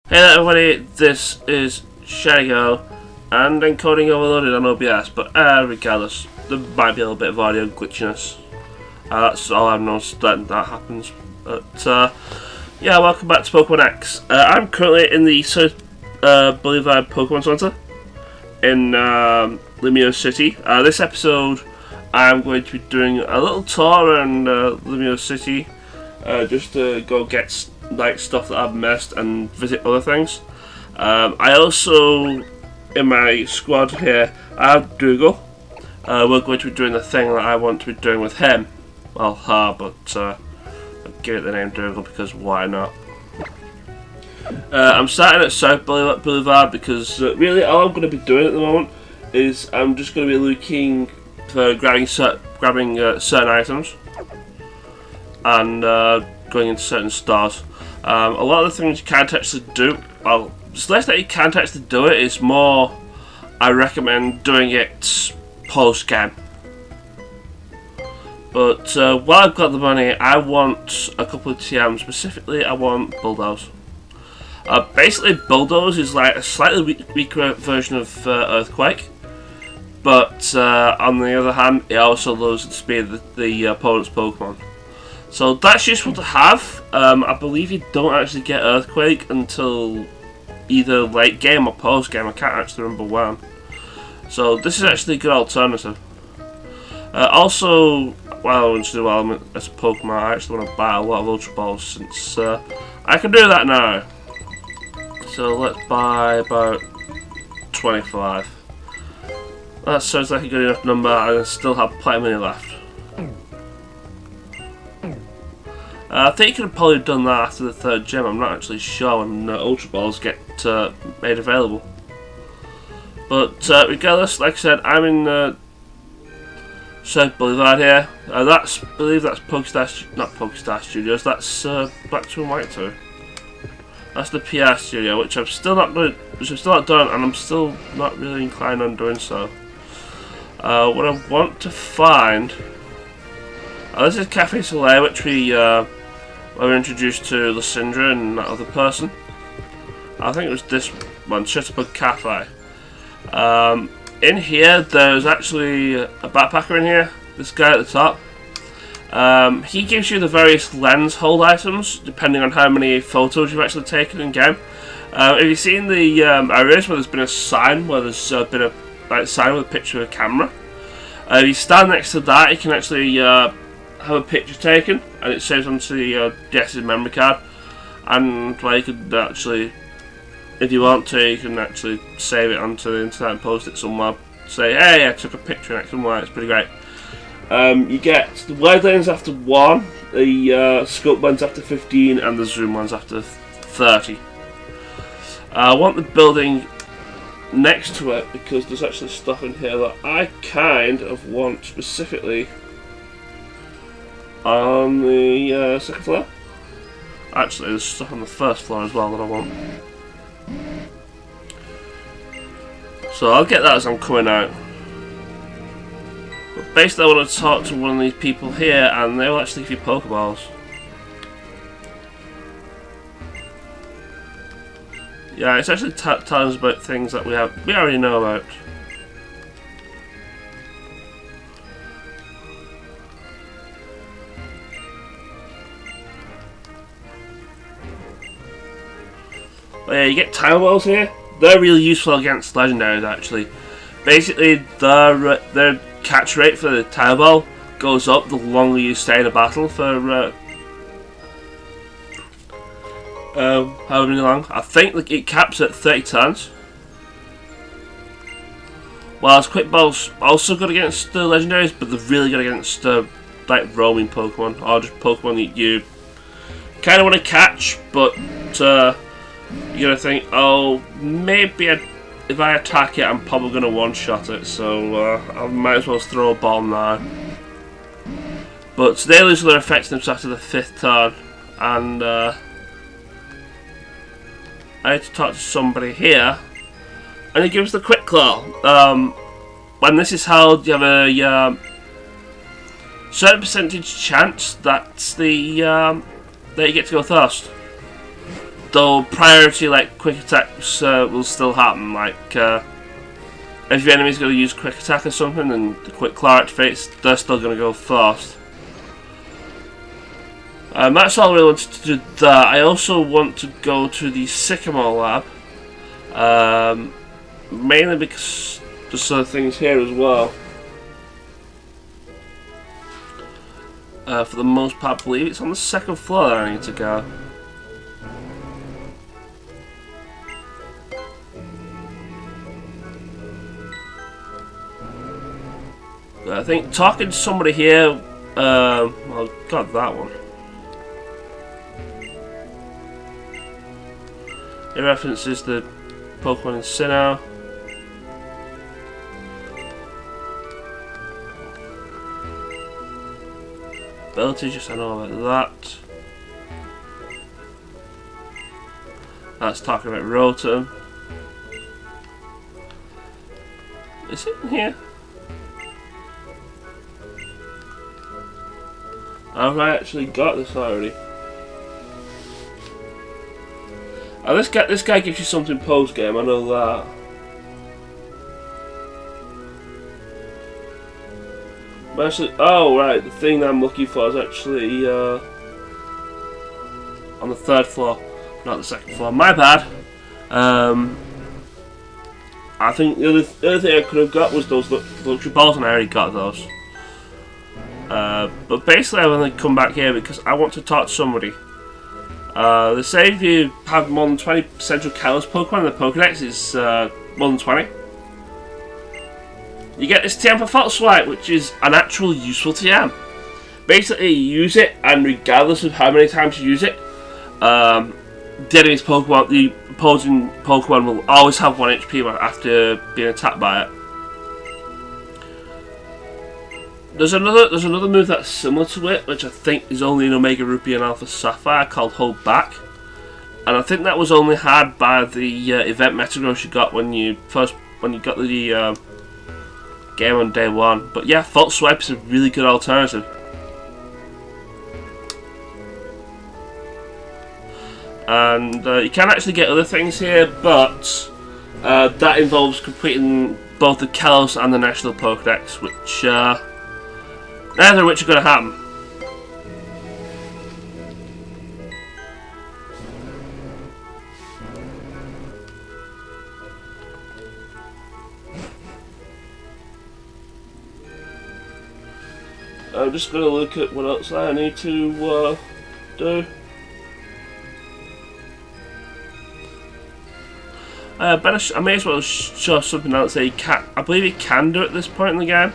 Hey there everybody, this is Shago and encoding overloaded on OBS, but regardless, there might be a little bit of audio glitchiness. That's all I've noticed that happens. But yeah, welcome back to Pokemon X. I'm currently in the South Boulevard Pokemon Center in Lumiose City. This episode I'm going to be doing a little tour around Lumiose City, just to go get stuff that I've missed and visit other things. I also, in my squad here, I have Dougal. We're going to be doing the thing that I want to be doing with him. Well, her, but I'll give it the name Dougal because why not? I'm starting at South Boulevard because really all I'm going to be doing at the moment is I'm just going to be looking for grabbing certain items and going into certain stores. A lot of the things you can't actually do, well, it's less that you can't actually do it, it's more I recommend doing it post-game. But while I've got the money, I want a couple of TMs. Specifically, I want Bulldoze. Basically, Bulldoze is like a slightly weaker version of Earthquake, but on the other hand, it also lowers the speed of the opponent's Pokemon. So that's useful to have. I believe you don't actually get Earthquake until either late game or post game. I can't actually remember when. So this is actually a good alternative. Also, while I want to do well as a Pokemon, I actually want to buy a lot of Ultra Balls since I can do that now. So let's buy about 25. That sounds like a good enough number. I still have plenty of money left. I think you could have probably done that after the third gym. I'm not actually sure when Ultra Balls get made available. But regardless, like I said, I'm in South Boulevard here. I believe that's not Pokestar Studios. That's Black 2 and White 2. That's the PR studio, which I've still not done, and I'm still not really inclined on doing so. What I want to find. This is Cafe Soleil, which we were introduced to Lysindra and that other person. I think it was this one, Shutterbug Cafe. In here, there's actually a backpacker in here, this guy at the top. He gives you the various lens hold items, depending on how many photos you've actually taken in game. Have you seen the areas where there's been a sign, where there's been a sign with a picture of a camera? If you stand next to that, you can actually have a picture taken, and it saves onto the DS's memory card. And well, you could actually, if you want to, you can actually save it onto the internet and post it somewhere. Say, hey, I took a picture next somewhere. It's pretty great. You get the wide lens after 1, the scope lens after 15, and the zoom lens after 30. I want the building next to it because there's actually stuff in here that I kind of want specifically on the second floor. Actually, there's stuff on the first floor as well that I want. So I'll get that as I'm coming out. But basically I want to talk to one of these people here and they will actually give you Pokeballs. Yeah, it's actually telling us about things that we already know about. But yeah, you get Tile Balls here. They're really useful against legendaries actually. Basically, their catch rate for the Tile Ball goes up the longer you stay in a battle for however many long. I think it caps at 30 turns. Whilst Quick Ball's also good against the legendaries, but they're really good against like roaming Pokemon or just Pokemon that you kind of want to catch, but you're gonna think, oh, maybe if I attack it, I'm probably gonna one-shot it, so I might as well throw a ball now. But they lose their effectiveness after the 5th turn, and I need to talk to somebody here, and he gives the Quick Claw. When this is held, you have a certain percentage chance that you get to go first. though priority like quick attacks will still happen. Like if your enemy's going to use quick attack or something and the quick claw activates, they're still going to go first. That's all I really wanted to do there. I also want to go to the Sycamore lab, mainly because there's other things here as well. For the most part, I believe it's on the second floor that I need to go. I think talking to somebody here, well, got that one. It references the Pokemon in Sinnoh. Abilities, just I know about that. That's talking about Rotom. Is it in here? Have I actually got this already? Oh, this guy gives you something post game. I know that. But actually, oh right, the thing that I'm looking for is actually on the third floor, not the second floor. My bad. I think the other thing I could have got was those luxury balls, and I already got those. But basically, I'm going to come back here because I want to talk to somebody. They say if you have more than 20 Central Kalos Pokemon, the Pokedex is more than 20. You get this TM for False Swipe, which is an actual useful TM. Basically, you use it, and regardless of how many times you use it, the enemy's Pokemon, the opposing Pokemon will always have 1 HP after being attacked by it. There's another move that's similar to it, which I think is only in Omega Ruby and Alpha Sapphire, called Hold Back, and I think that was only had by the event Metagross you got when you got the game on day 1. But yeah, False Swipe is a really good alternative. And you can actually get other things here, but that involves completing both the Kalos and the National Pokedex, which neither of which are going to happen. I'm just going to look at what else I need to do. I may as well show something else that I believe you can do at this point in the game.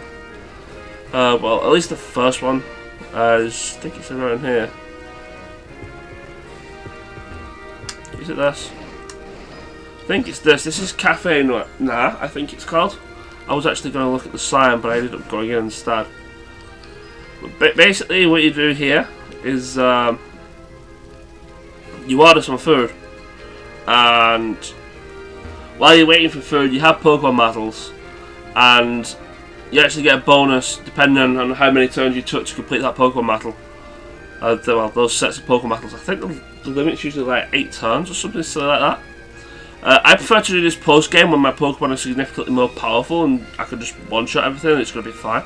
Well, at least the first one. I think it's around here. Is it this? I think it's this. This is Cafe Nah, I think it's called. I was actually going to look at the sign, but I ended up going in instead. But basically, what you do here is you order some food, and while you're waiting for food, you have Pokemon battles, and you actually get a bonus depending on how many turns you took to complete that Pokemon battle. Well, those sets of Pokemon battles. I think the limit's usually like 8 turns or something silly like that. I prefer to do this post game when my Pokemon are significantly more powerful and I can just one-shot everything and it's going to be fine.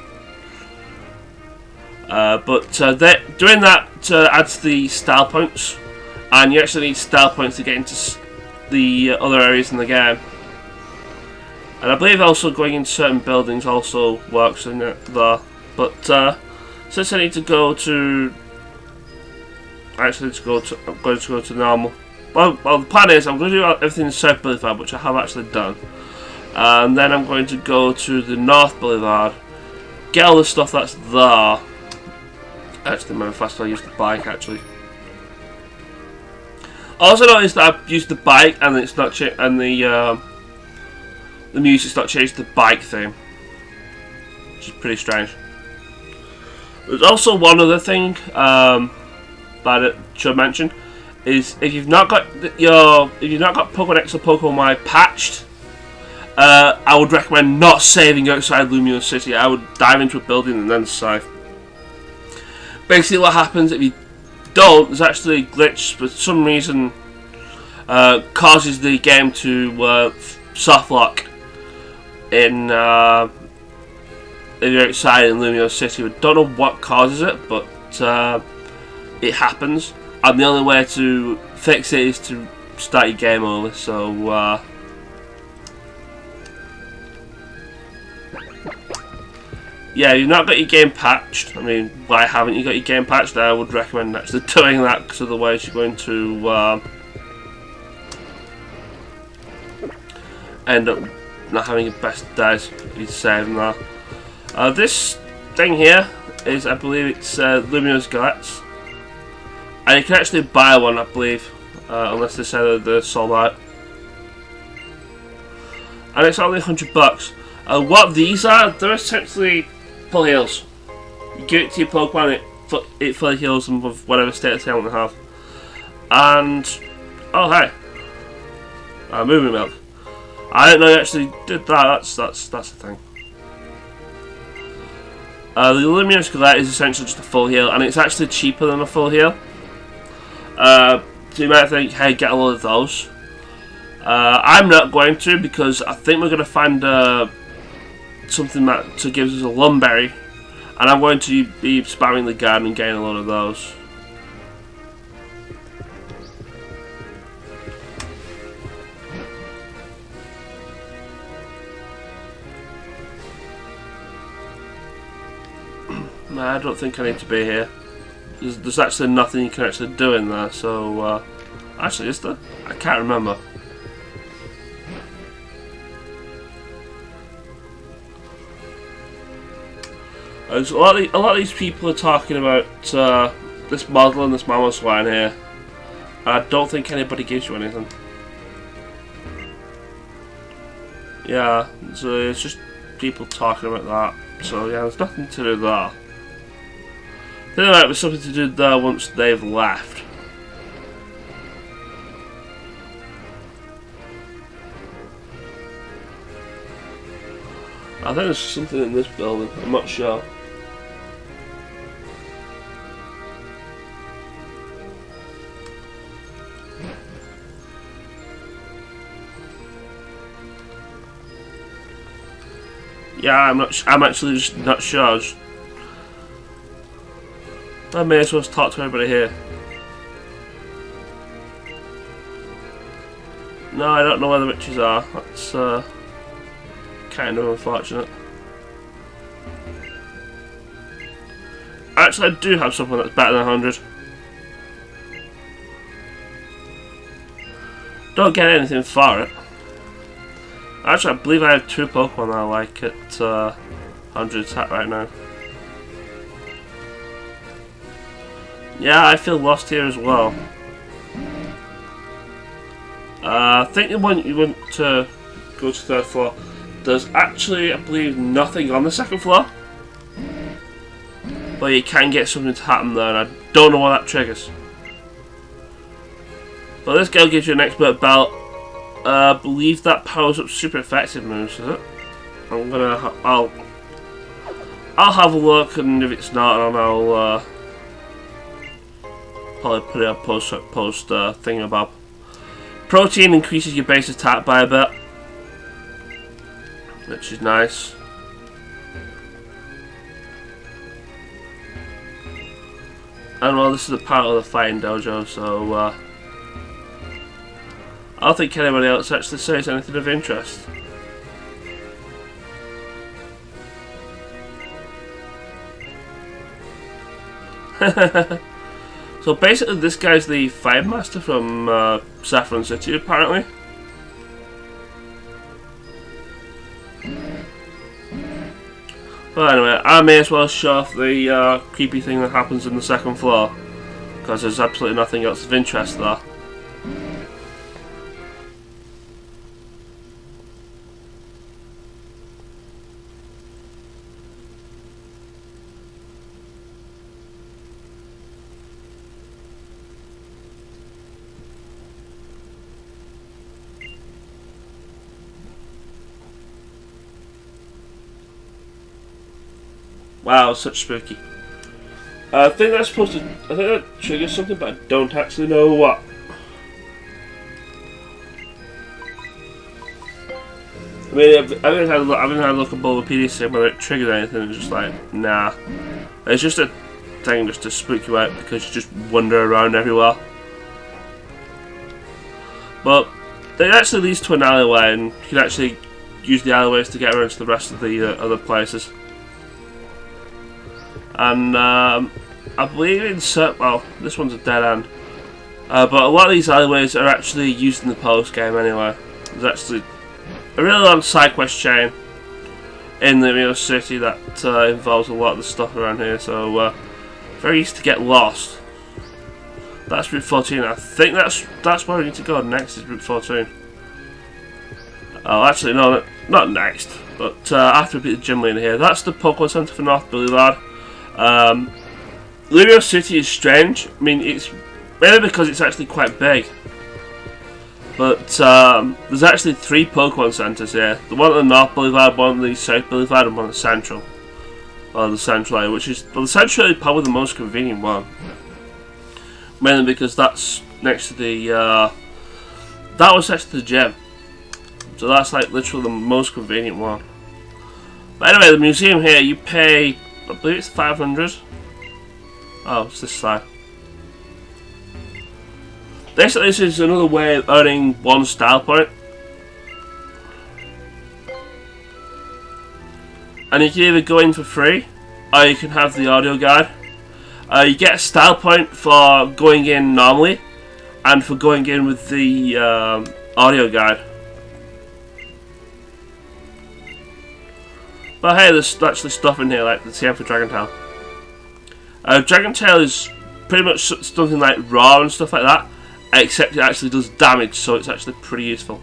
But doing that adds the style points, and you actually need style points to get into the other areas in the game. And I believe also going into certain buildings also works in it there. But since I need to go to, I'm going to go to normal. Well, the plan is I'm going to do everything in South Boulevard, which I have actually done, and then I'm going to go to the North Boulevard, get all the stuff that's there. Actually, remember fast I used the bike actually. I also noticed that I've used the bike and it's not the music's not changed to the bike theme, which is pretty strange. There's also one other thing that I should mention is if you've not got Pokemon X or Pokemon Y patched, I would recommend not saving outside Lumiose City. I would dive into a building and then save. Basically, what happens if you don't? There's actually a glitch for some reason. causes the game to soft lock in if you're outside in Lumiose City. We don't know what causes it, but it happens, and the only way to fix it is to start your game early. So yeah, you've not got your game patched. I mean, why haven't you got your game patched? I would recommend actually doing that, because otherwise you're going to end up not having your best days. You're saving that. This thing here is, I believe it's Lumiose Galettes, and you can actually buy one, I believe, unless they say that they're sold out. And it's only $100. What these are, they're essentially full heals. You give it to your Pokemon, it fully heals them with whatever status they want to have. And oh hey, moving milk. I didn't know you actually did that. That's the thing. The Lumiose Galette is essentially just a full heal, and it's actually cheaper than a full heal. So you might think, hey, get a load of those. I'm not going to, because I think we're going to find something that gives us a Lumberry, and I'm going to be spamming the garden and getting a load of those. No, I don't think I need to be here. There's actually nothing you can actually do in there, so actually, is there? I can't remember. A lot of these people are talking about this model and this Mammoth line here. I don't think anybody gives you anything. Yeah, so it's just people talking about that. So yeah, there's nothing to do there. I think there might be something to do there once they've left. I think there's something in this building, I'm not sure. Yeah, I'm actually just not sure. I may as well talk to everybody here. No, I don't know where the riches are. That's kind of unfortunate. Actually, I do have something that's better than 100. Don't get anything for it. Actually, I believe I have 2 Pokemon that I like at 100 attack right now. Yeah, I feel lost here as well. I think you want to go to the 3rd floor. There's actually, I believe, nothing on the 2nd floor. But you can get something to happen there, and I don't know what that triggers. But this girl gives you an expert belt. I believe that powers up super effective moves, is it? I'll have a look, and if it's not, then I'll probably put it up post thingamabob. Protein increases your base attack by a bit, which is nice. And well, this is a part of the fighting dojo, so I don't think anybody else actually says anything of interest. So basically, this guy's the Fire Master from Saffron City, apparently. But anyway, I may as well show off the creepy thing that happens in the 2nd floor, because there's absolutely nothing else of interest there. Wow, such spooky. I think that's supposed to. I think that triggers something, but I don't actually know what. I mean, I've even had a look above the PDC whether it triggered anything. It's just like, nah. It's just a thing just to spook you out because you just wander around everywhere. But it actually leads to an alleyway, and you can actually use the alleyways to get around to the rest of the other places. And I believe in well, this one's a dead end. But a lot of these alleyways are actually used in the post game anyway. There's actually a really long side quest chain in the Lumiose City that involves a lot of the stuff around here, so very easy to get lost. That's Route 14. I think that's where we need to go next. Is Route 14. Oh, actually no, not next. But after we beat the gym leader here, that's the Pokémon Center for North Boulevard. Lumiose City is strange. I mean, it's mainly because it's actually quite big. But there's actually 3 Pokémon centers here. The one at the North Boulevard, one at the South Boulevard, and one at the Central. Or the Central area, which is, well, the Central is probably the most convenient one. Mainly because that's next to the, that was next to the gym. So that's like literally the most convenient one. But anyway, the museum here, you pay, I believe it's 500. Oh, it's this side. Basically, this is another way of earning 1 style point. And you can either go in for free, or you can have the audio guide. You get a style point for going in normally, and for going in with the audio guide. But hey, there's actually stuff in here like the TM for Dragon Tail. Dragon Tail is pretty much something like raw and stuff like that, except it actually does damage, so it's actually pretty useful.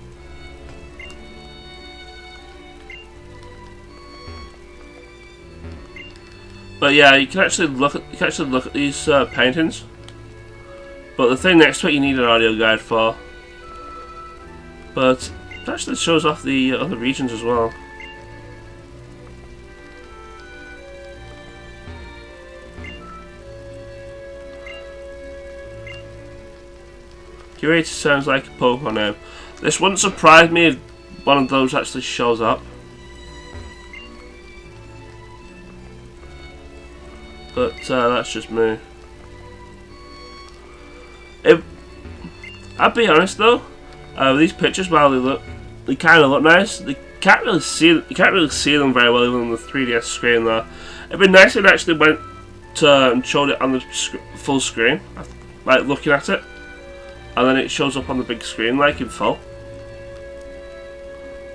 But yeah, you can actually look at these paintings. But the thing next to it, you need an audio guide for. But it actually shows off the other regions as well. Curator sounds like a Pokemon name. This wouldn't surprise me if one of those actually shows up. But that's just me. I'll be honest though, these pictures, while they kind of look nice, you can't really see them very well even on the 3DS screen though. It'd be nice if it actually went and showed it on the full screen, like looking at it, and then it shows up on the big screen like in full.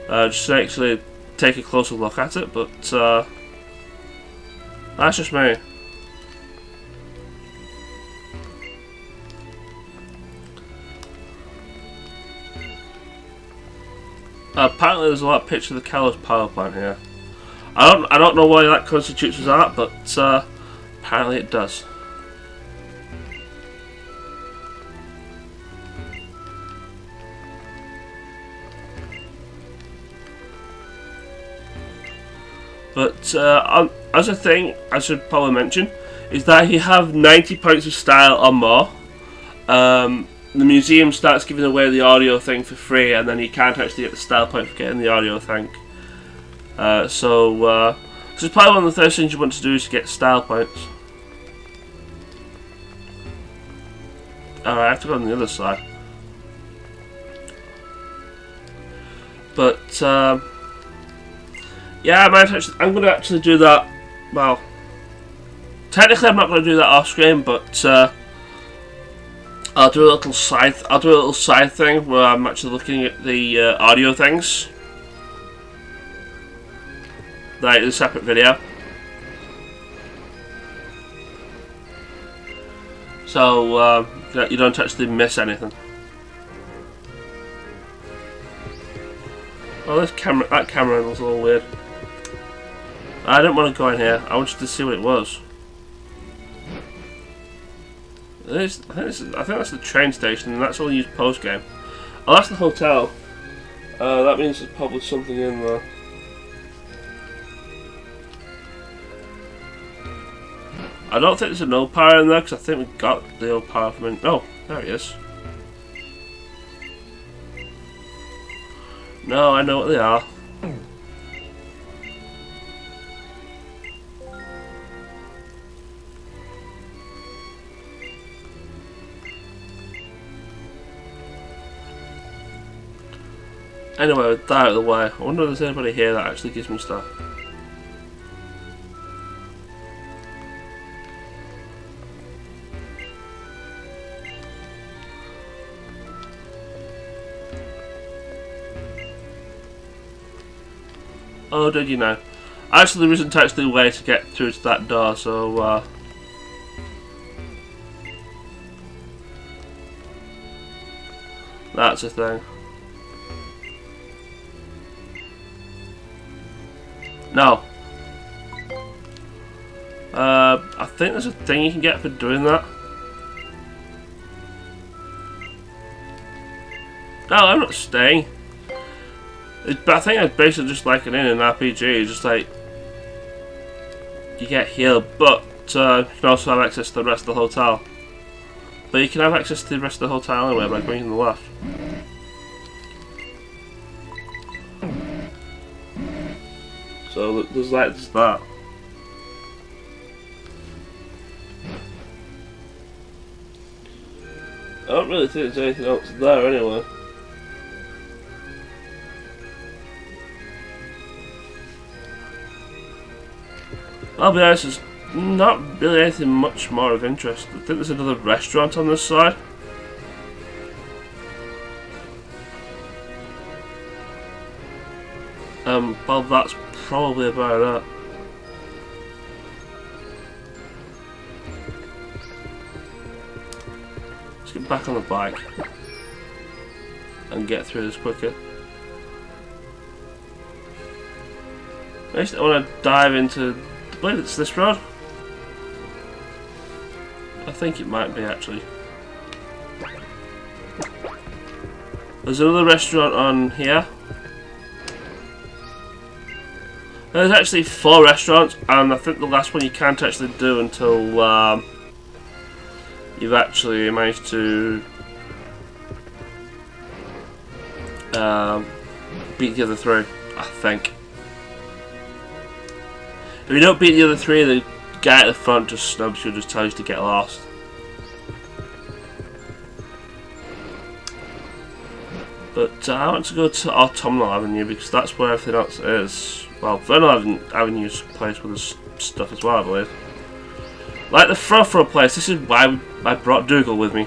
Just to actually take a closer look at it, but that's just me. Apparently there's a lot of pictures of the Kalos power plant here. I don't know why that constitutes as art, but apparently it does. But as a thing, I should probably mention, is that if you have 90 points of style or more, the museum starts giving away the audio thing for free, and then you can't actually get the style point for getting the audio thing. So this is probably one of the first things you want to do is to get style points. Alright, I have to go on the other side. But yeah, I'm going to actually do that. Well, technically I'm not going to do that off screen, but I'll do a little side thing where I'm actually looking at the audio things, like a separate video. So you don't actually miss anything. Oh, that camera angle's a little weird. I didn't want to go in here. I wanted to see what it was. I think that's the train station, and that's only used post game. Oh, that's the hotel. That means there's probably something in there. I don't think there's an old power in there because I think we got the old power from in. Oh, there he is. No, I know what they are. Anyway, with that out of the way, I wonder if there's anybody here that actually gives me stuff. Oh, did you know? Actually, there isn't actually a way to get through to that door, so that's a thing. No. I think there's a thing you can get for doing that. No, I'm not staying. But I think it's basically just like in an RPG, just like you get healed, but you can also have access to the rest of the hotel. But you can have access to the rest of the hotel anyway by going to the left. So there's that. I don't really think there's anything else there anyway. I'll be honest, there's not really anything much more of interest. I think there's another restaurant on this side. Well, that's probably about it. Let's get back on the bike and get through this quicker. Next, I want to dive into. I believe it's this road. I think it might be actually. There's another restaurant on here. There's actually 4 restaurants, and I think the last one you can't actually do until you've actually managed to beat the other 3, I think. If you don't beat the other 3, the guy at the front just snubs you and just tells you to get lost. But I want to go to Autumnal Avenue because that's where everything else is. Well, Vernal Avenue's a place where there's stuff as well, I believe. Like the Fro place, this is why I brought Dougal with me.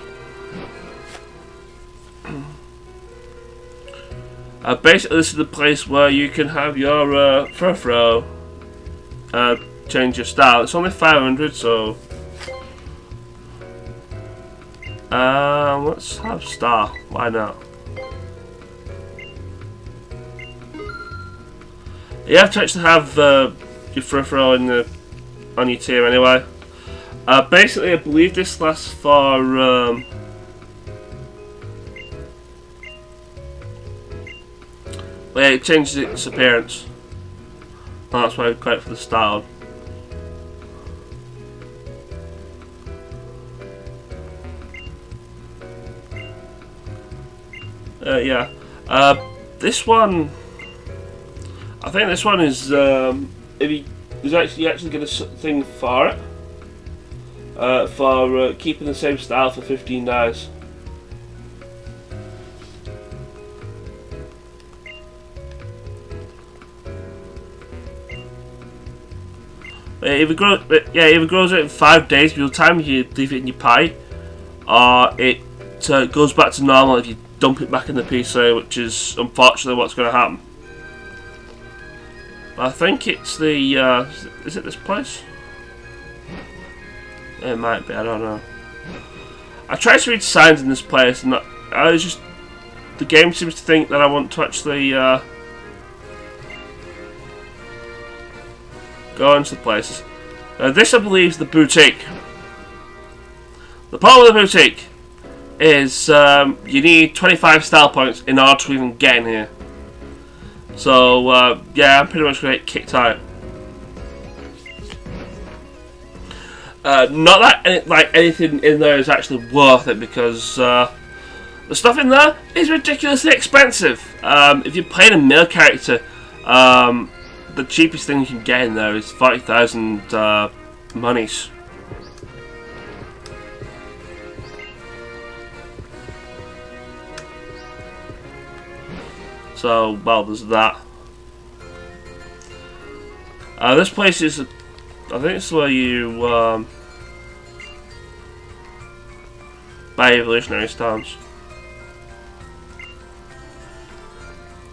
Basically, this is the place where you can have your Fro change your style. It's only 500, so let's have Star. Why not? You have to actually have your Fro in on your team anyway. Basically, I believe this lasts for well, yeah, it changes its appearance. And that's why I got it for the style. Yeah. This one, I think this one is if you there's actually get a thing for it for keeping the same style for 15 days. If it grows it in 5 days, by the time you leave it in your pie, or it goes back to normal if you dump it back in the PC, which is unfortunately what's going to happen. I think it's the is it this place? It might be, I don't know. I tried to read signs in this place, and I was just the game seems to think that I want to actually go into the places. This, I believe, is the boutique. The problem with the boutique is you need 25 style points in order to even get in here. So yeah, I'm pretty much going to get kicked out. Not that anything in there is actually worth it, because the stuff in there is ridiculously expensive. If you're playing a male character, the cheapest thing you can get in there is 40,000 monies. So, well, there's that. This place is, I think it's where you buy evolutionary stones.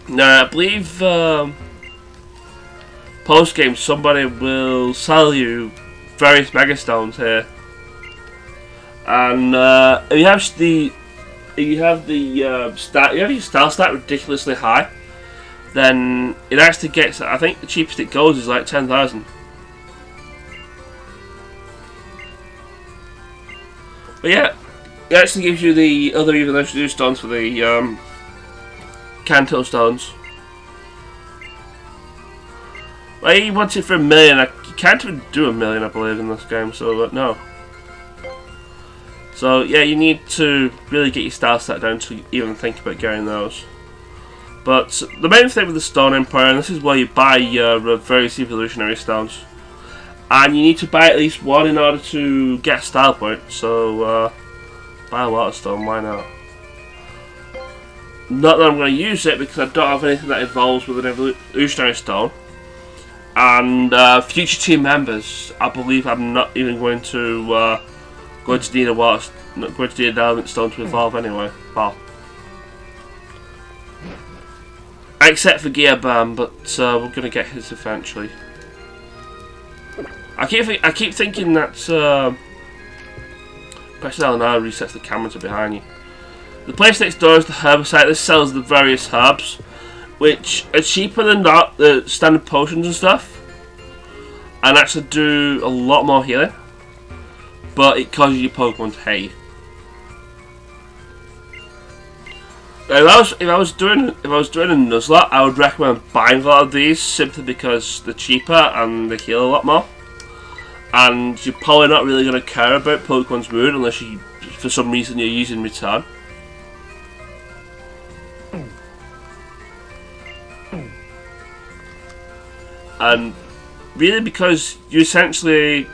Now, I believe post game somebody will sell you various mega stones here, and if you have your star stat ridiculously high, then it actually gets. I think the cheapest it goes is like 10,000. But yeah, it actually gives you the other evolutionary stones for the Kanto stones. Well, he wants it for 1 million. You can't even do 1 million, I believe, in this game. So no. So yeah, you need to really get your star stat down to even think about getting those. But the main thing with the Stone Empire, and this is where you buy your various evolutionary stones, and you need to buy at least one in order to get a style point. So buy a water stone, why not? Not that I'm going to use it because I don't have anything that evolves with an evolutionary stone. And future team members, I believe I'm not even going to need a water, not going to need an element stone to evolve anyway. Well, except for Gearbam, but we're going to get his eventually. I keep thinking that pressing L now resets the camera to behind you. The place next door is the herbicide. This sells the various herbs, which are cheaper than the standard potions and stuff, and actually do a lot more healing. But it causes your Pokemon to hate you. If I was doing a Nuzlocke, I would recommend buying a lot of these simply because they're cheaper and they heal a lot more. And you're probably not really going to care about Pokemon's mood unless you, for some reason, you're using Return. And really, because you essentially,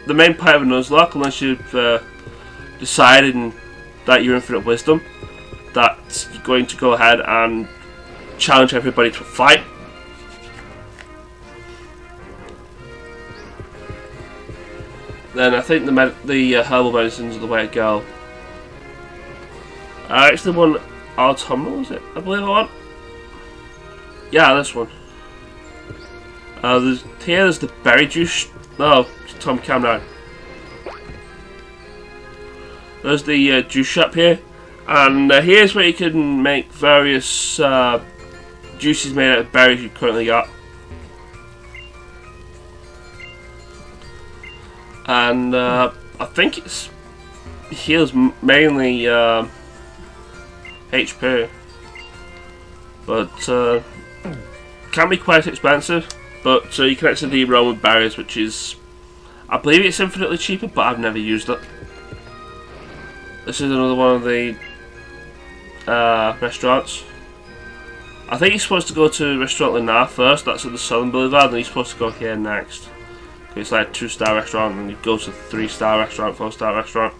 the main part of a Nuzlocke, unless you've decided that you're Infinite Wisdom, that you're going to go ahead and challenge everybody to a fight. Then I think the herbal medicines are the way to go. I actually won autumnal, is it? I believe I won. Yeah, this one. There's the berry juice. No, Tom, calm down. There's the juice shop here, and here's where you can make various juices made out of berries you've currently got. And I think it heals mainly HP, but can be quite expensive. But you can actually do roam with berries, which is, I believe it's infinitely cheaper, but I've never used it. This is another one of the restaurants. I think you're supposed to go to Restaurant Linar first, that's at the Southern Boulevard, and then you're supposed to go here next. It's like a 2-star restaurant, and you go to a 3-star restaurant, 4-star restaurant.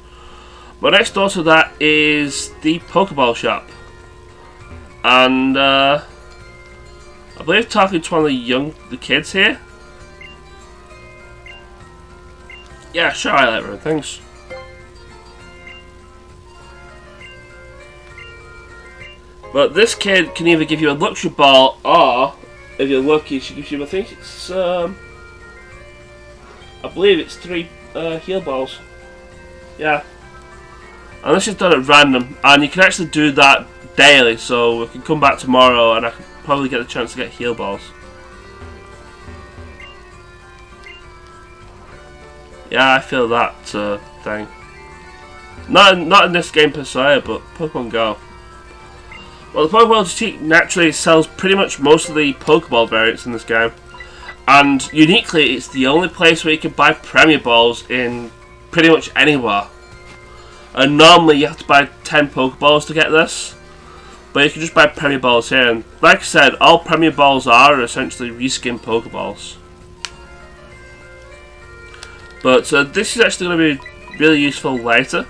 But next door to that is the Pokeball shop. And I believe talking to one of the kids here. Yeah, sure, I like everything, thanks. But this kid can either give you a luxury ball, or if you're lucky, she gives you, I think it's I believe it's 3 heal balls. Yeah. And this is done at random, and you can actually do that daily, so we can come back tomorrow and I can probably get a chance to get heal balls. Yeah, I feel that thing. Not in this game per se, but Pokemon Go. Well, the Pokeball Boutique naturally sells pretty much most of the Pokeball variants in this game. And uniquely, it's the only place where you can buy Premier Balls in pretty much anywhere. And normally you have to buy 10 Pokeballs to get this. But you can just buy Premier Balls here. And like I said, all Premier Balls are essentially reskin Pokeballs. But this is actually going to be really useful later.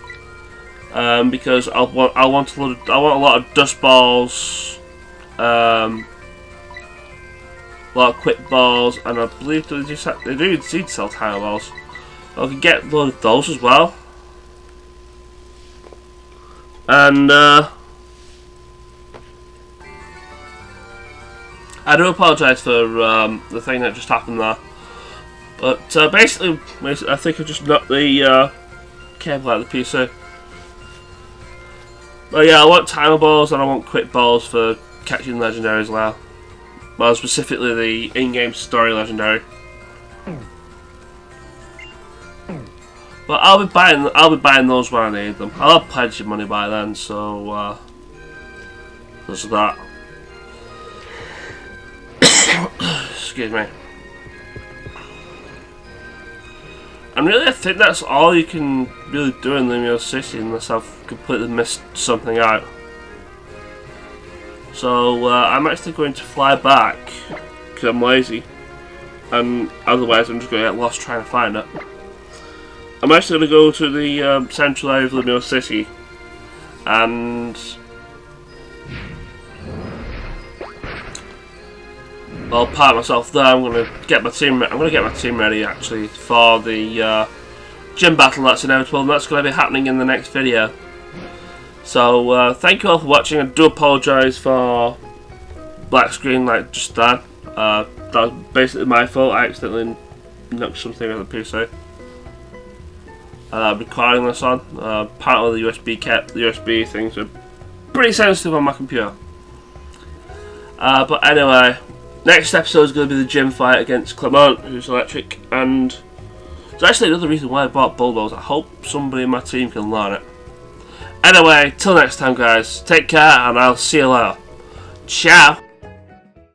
Because I want a lot of Dust Balls a lot of quick balls, and I believe they do indeed sell timer balls. I can get a load of those as well. And I do apologise for the thing that just happened there. But basically, I think I just knocked the cable out of the PC. But yeah, I want timer balls and I want quick balls for catching legendaries now. Well, specifically the in-game story legendary. But I'll be buying those when I need them. I'll have plenty of money by then, so there's that. Excuse me. And really, I think that's all you can really do in Lumiose City, unless I've completely missed something out. So I'm actually going to fly back because I'm lazy, and otherwise I'm just going to get lost trying to find it. I'm actually going to go to the central area of Lumiose City, and I'll park myself there. I'm going to get my team ready actually for the gym battle that's inevitable, and that's going to be happening in the next video. So thank you all for watching. I do apologise for black screen like just then. That was basically my fault. I accidentally knocked something out of the PC. Recording this on. Apparently the USB things are pretty sensitive on my computer. But anyway, next episode is going to be the gym fight against Clement, who's electric, and there's actually another reason why I bought Bulldoze. I hope somebody in my team can learn it. Anyway, till next time guys, take care and I'll see you later. Ciao!